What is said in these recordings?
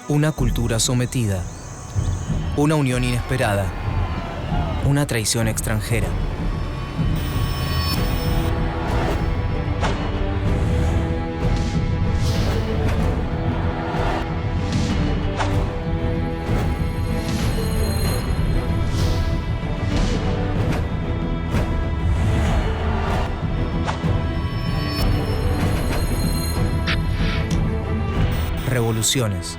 Una cultura sometida. Una unión inesperada. Una traición extranjera. Revoluciones.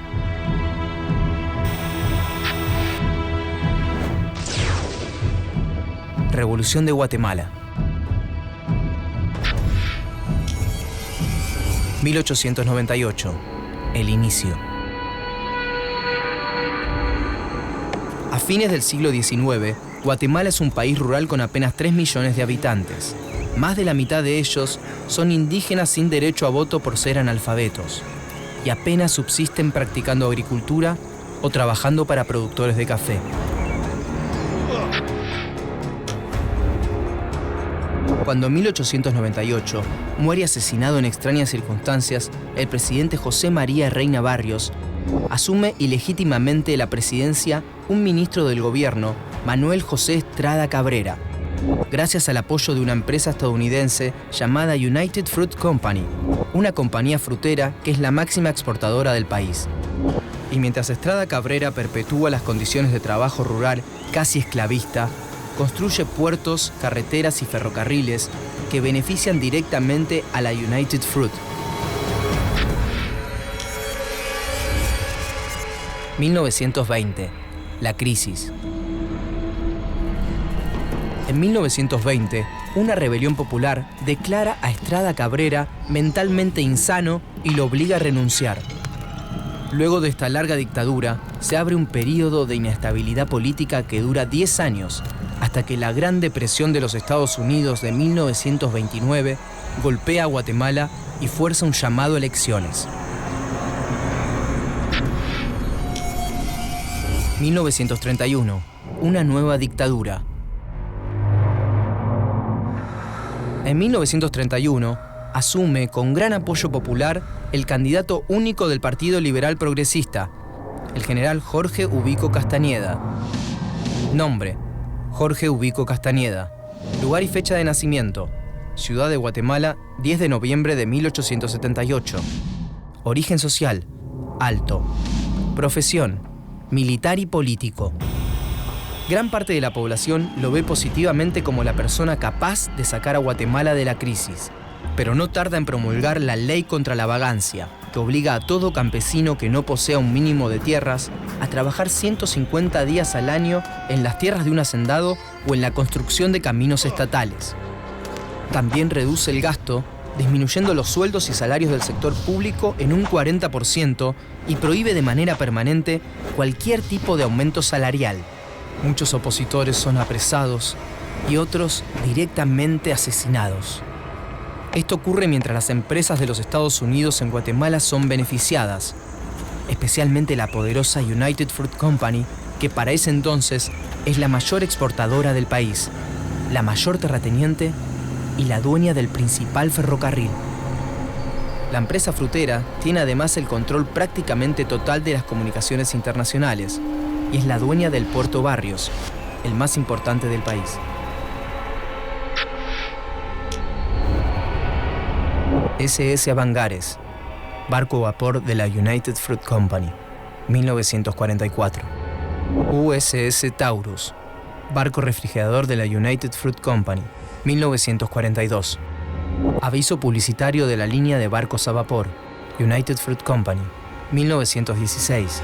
Revolución de Guatemala. 1898. El inicio. A fines del siglo XIX, Guatemala es un país rural con apenas 3 millones de habitantes. Más de la mitad de ellos son indígenas sin derecho a voto por ser analfabetos y apenas subsisten practicando agricultura o trabajando para productores de café. Cuando en 1898 muere asesinado en extrañas circunstancias, el presidente José María Reina Barrios asume ilegítimamente la presidencia un ministro del gobierno, Manuel José Estrada Cabrera, gracias al apoyo de una empresa estadounidense llamada United Fruit Company, una compañía frutera que es la máxima exportadora del país. Y mientras Estrada Cabrera perpetúa las condiciones de trabajo rural casi esclavista, construye puertos, carreteras y ferrocarriles que benefician directamente a la United Fruit. 1920. La crisis. En 1920, una rebelión popular declara a Estrada Cabrera mentalmente insano y lo obliga a renunciar. Luego de esta larga dictadura, se abre un período de inestabilidad política que dura 10 años, hasta que la Gran Depresión de los Estados Unidos de 1929 golpea a Guatemala y fuerza un llamado a elecciones. 1931. Una nueva dictadura. En 1931, asume con gran apoyo popular el candidato único del Partido Liberal Progresista, el general Jorge Ubico Castañeda. Nombre: Jorge Ubico Castañeda. Lugar y fecha de nacimiento: Ciudad de Guatemala, 10 de noviembre de 1878. Origen social: alto. Profesión: militar y político. Gran parte de la población lo ve positivamente como la persona capaz de sacar a Guatemala de la crisis, pero no tarda en promulgar la ley contra la vagancia, que obliga a todo campesino que no posea un mínimo de tierras a trabajar 150 días al año en las tierras de un hacendado o en la construcción de caminos estatales. También reduce el gasto, disminuyendo los sueldos y salarios del sector público en un 40% y prohíbe de manera permanente cualquier tipo de aumento salarial. Muchos opositores son apresados y otros directamente asesinados. Esto ocurre mientras las empresas de los Estados Unidos en Guatemala son beneficiadas, especialmente la poderosa United Fruit Company, que para ese entonces es la mayor exportadora del país, la mayor terrateniente y la dueña del principal ferrocarril. La empresa frutera tiene además el control prácticamente total de las comunicaciones internacionales y es la dueña del Puerto Barrios, el más importante del país. SS Avangares, barco vapor de la United Fruit Company, 1944. USS Taurus, barco refrigerador de la United Fruit Company, 1942. Aviso publicitario de la línea de barcos a vapor, United Fruit Company, 1916.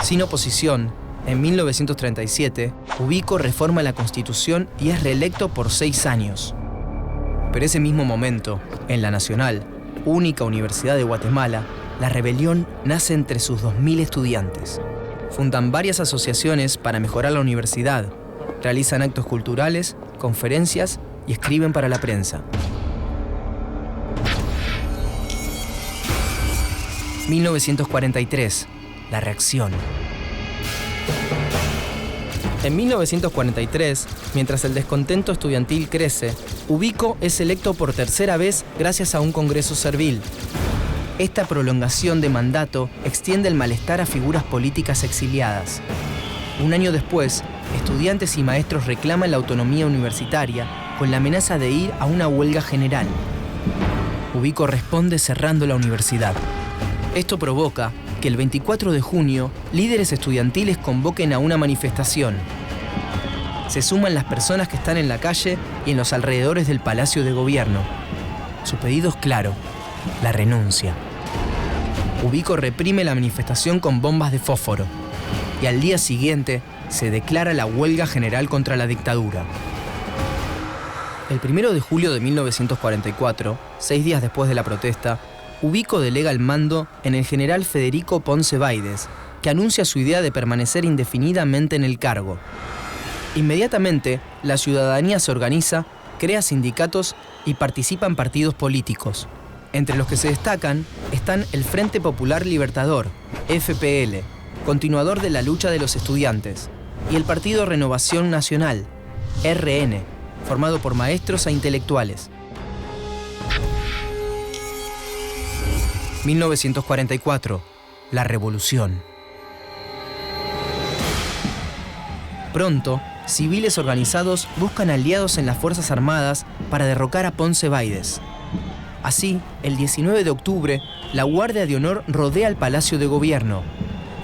Sin oposición, en 1937, Ubico reforma la Constitución y es reelecto por 6 años. Pero ese mismo momento, en la Nacional, única universidad de Guatemala, la rebelión nace entre sus 2.000 estudiantes. Fundan varias asociaciones para mejorar la universidad, realizan actos culturales, conferencias y escriben para la prensa. 1943. La reacción. En 1943, mientras el descontento estudiantil crece, Ubico es electo por tercera vez gracias a un congreso servil. Esta prolongación de mandato extiende el malestar a figuras políticas exiliadas. Un año después, estudiantes y maestros reclaman la autonomía universitaria con la amenaza de ir a una huelga general. Ubico responde cerrando la universidad. Esto provoca que el 24 de junio, líderes estudiantiles convoquen a una manifestación. Se suman las personas que están en la calle y en los alrededores del Palacio de Gobierno. Su pedido es claro: la renuncia. Ubico reprime la manifestación con bombas de fósforo y al día siguiente se declara la huelga general contra la dictadura. El 1 de julio de 1944, 6 días después de la protesta, Ubico delega el mando en el general Federico Ponce Báides, que anuncia su idea de permanecer indefinidamente en el cargo. Inmediatamente, la ciudadanía se organiza, crea sindicatos y participa en partidos políticos. Entre los que se destacan están el Frente Popular Libertador, FPL, continuador de la lucha de los estudiantes, y el Partido Renovación Nacional, RN, formado por maestros e intelectuales. 1944, la Revolución. Pronto, civiles organizados buscan aliados en las Fuerzas Armadas para derrocar a Ponce Báides. Así, el 19 de octubre, la Guardia de Honor rodea el Palacio de Gobierno.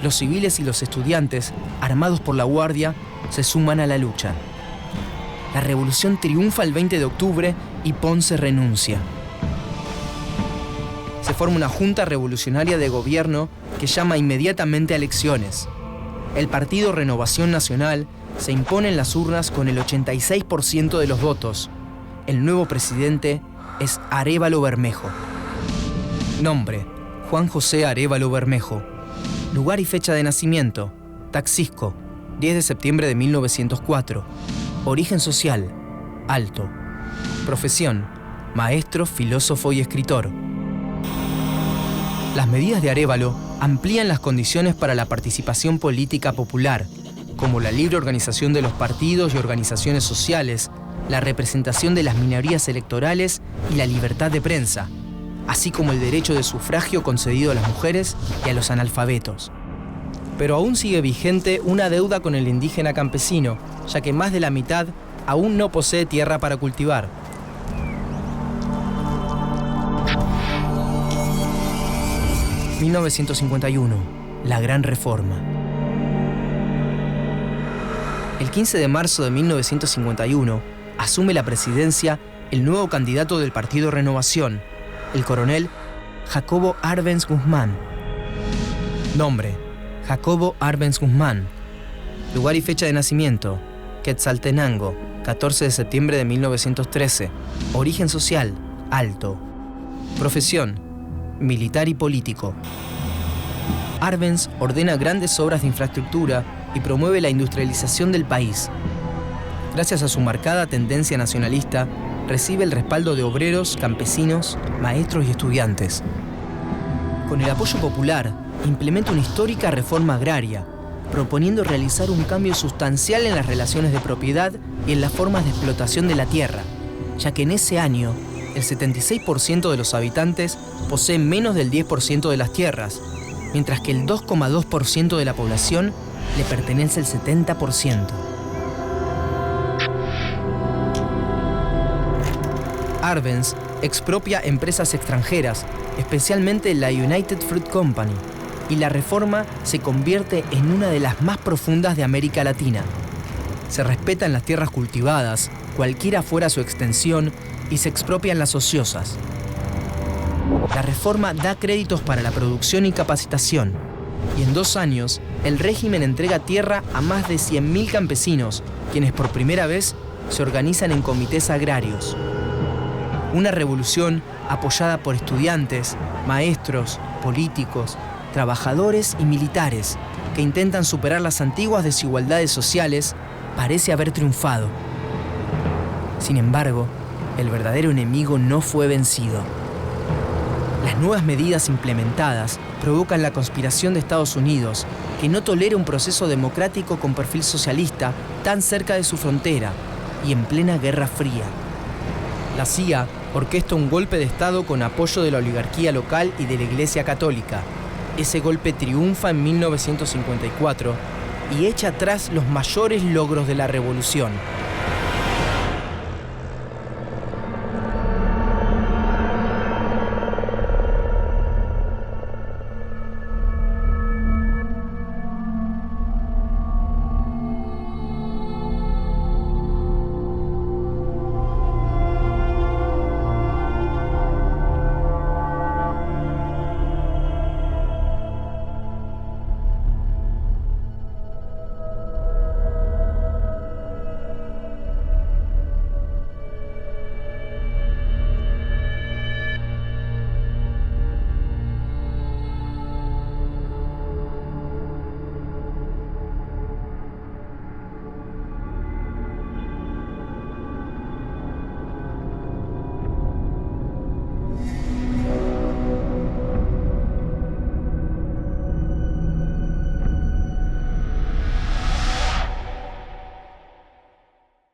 Los civiles y los estudiantes, armados por la Guardia, se suman a la lucha. La revolución triunfa el 20 de octubre y Ponce renuncia. Se forma una junta revolucionaria de gobierno que llama inmediatamente a elecciones. El Partido Renovación Nacional se impone en las urnas con el 86% de los votos. El nuevo presidente es Arévalo Bermejo. Nombre: Juan José Arévalo Bermejo. Lugar y fecha de nacimiento: Taxisco, 10 de septiembre de 1904. Origen social: alto. Profesión: maestro, filósofo y escritor. Las medidas de Arévalo amplían las condiciones para la participación política popular, como la libre organización de los partidos y organizaciones sociales, la representación de las minorías electorales y la libertad de prensa, así como el derecho de sufragio concedido a las mujeres y a los analfabetos. Pero aún sigue vigente una deuda con el indígena campesino, ya que más de la mitad aún no posee tierra para cultivar. ...1951, la Gran Reforma. El 15 de marzo de 1951, asume la presidencia el nuevo candidato del Partido Renovación, el coronel Jacobo Arbenz Guzmán. Nombre: Jacobo Arbenz Guzmán. Lugar y fecha de nacimiento: Quetzaltenango, 14 de septiembre de 1913. Origen social: alto. Profesión: militar y político. Arbenz ordena grandes obras de infraestructura y promueve la industrialización del país. Gracias a su marcada tendencia nacionalista, recibe el respaldo de obreros, campesinos, maestros y estudiantes. Con el apoyo popular, implementa una histórica reforma agraria, proponiendo realizar un cambio sustancial en las relaciones de propiedad y en las formas de explotación de la tierra, ya que en ese año, el 76% de los habitantes poseen menos del 10% de las tierras, mientras que el 2,2% de la población le pertenece el 70%. Arbenz expropia empresas extranjeras, especialmente la United Fruit Company, y la reforma se convierte en una de las más profundas de América Latina. Se respetan las tierras cultivadas, cualquiera fuera su extensión, y se expropian las ociosas. La reforma da créditos para la producción y capacitación, y en 2 años el régimen entrega tierra a más de 100.000 campesinos, quienes por primera vez se organizan en comités agrarios. Una revolución apoyada por estudiantes, maestros, políticos, trabajadores y militares que intentan superar las antiguas desigualdades sociales, parece haber triunfado. Sin embargo, el verdadero enemigo no fue vencido. Las nuevas medidas implementadas provocan la conspiración de Estados Unidos, que no tolera un proceso democrático con perfil socialista tan cerca de su frontera y en plena Guerra Fría. La CIA orquesta un golpe de Estado con apoyo de la oligarquía local y de la Iglesia Católica. Ese golpe triunfa en 1954 y echa atrás los mayores logros de la revolución.